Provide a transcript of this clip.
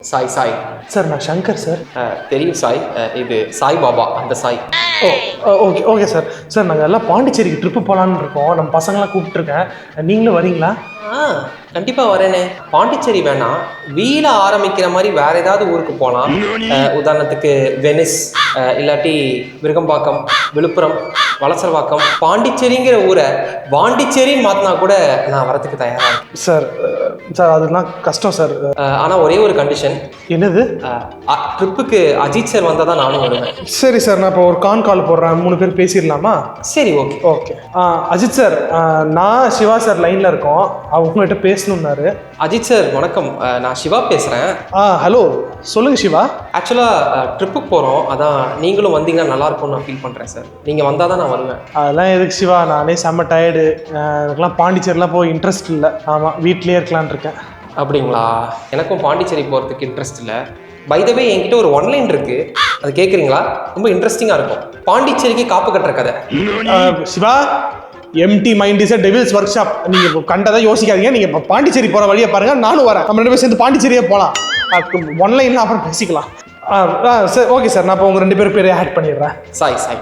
Sai Sai sir நான் Shankar sir. தெரியும் சாய். இது சாய் பாபா அந்த Sai. Okay okay sir. Sir நாங்கள் எல்லாம் பாண்டிச்சேரிக்கு ட்ரிப்பு போகலான்னு இருக்கோம். நம்ம பசங்களாம் கூப்பிட்டுருக்கேன். நீங்களும் வரீங்களா? கண்டிப்பாக வரேனே. பாண்டிச்சேரி வேணாம், வீல ஆரம்பிக்கிற மாதிரி வேற ஏதாவது ஊருக்கு போகலாம். உதாரணத்துக்கு வெனிஸ், இல்லாட்டி விருகம்பாக்கம், விழுப்புரம், வலசரவாக்கம். பாண்டிச்சேரிங்கிற ஊரை பாண்டிச்சேரின்னு மாற்றினா கூட நான் வரத்துக்கு தயாராக சார். சார் அதெல்லாம் கஷ்டம் சார். ஆனால் ஒரே ஒரு கண்டிஷன். என்னது? ட்ரிப்புக்கு அஜித் சார் வந்தால் தான் நானும் வருவேன். சரி சார், நான் இப்போ ஒரு கால் போடுறேன். 3 பேர் பேசிடலாமா? சரி, ஓகே ஓகே. அஜித் சார், நான் சிவா சார் லைனில் இருக்கோம். அவங்ககிட்ட பேசணுன்னாரு. அஜித் சார் வணக்கம், நான் சிவா பேசுகிறேன். ஹலோ, சொல்லுங்கள் சிவா. ஆக்சுவலாக ட்ரிப்புக்கு போகிறோம், அதான் நீங்களும் வந்தீங்கன்னா நல்லாயிருக்கும்னு நான் ஃபீல் பண்ணுறேன் சார். நீங்கள் வந்தால் தான் நான் வருவேன். அதெல்லாம் எதுக்கு சிவா, நானே செம்ம டயர்டு. எனக்குலாம் பாண்டிச்சேரிலாம் போய் இன்ட்ரெஸ்ட் இல்லை. ஆமாம், வீட்லேயே இருக்கலான் இருக்கேன். அப்படிங்களா? எனக்கும் பாண்டிச்சேரி போகிறதுக்கு இன்ட்ரெஸ்ட் இல்லை. பை த வே, என்கிட்ட ஒரு ஒன்லைன் இருக்குது, அது கேட்குறீங்களா? ரொம்ப இன்ட்ரெஸ்டிங்காக இருக்கும். பாண்டிச்சேரிக்கு காப்பு கட்டுற கதை. Siva, empty mind is devil's workshop. நீங்கள் கண்டதை யோசிக்காதீங்க. நீங்கள் இப்போ பாண்டிச்சேரி போகிற வழியை பாருங்கள், நானும் வரேன். நம்ம 2 பேரும் சேர்ந்து பாண்டிச்சேரியே போகலாம். ஒன்லைன்லாம் அப்புறம் பேசிக்கலாம். சார் ஓகே சார், நான் இப்போ உங்கள் 2 பேர் பேரையும் ஆட் பண்ணிடுறேன். சாய் சாய்.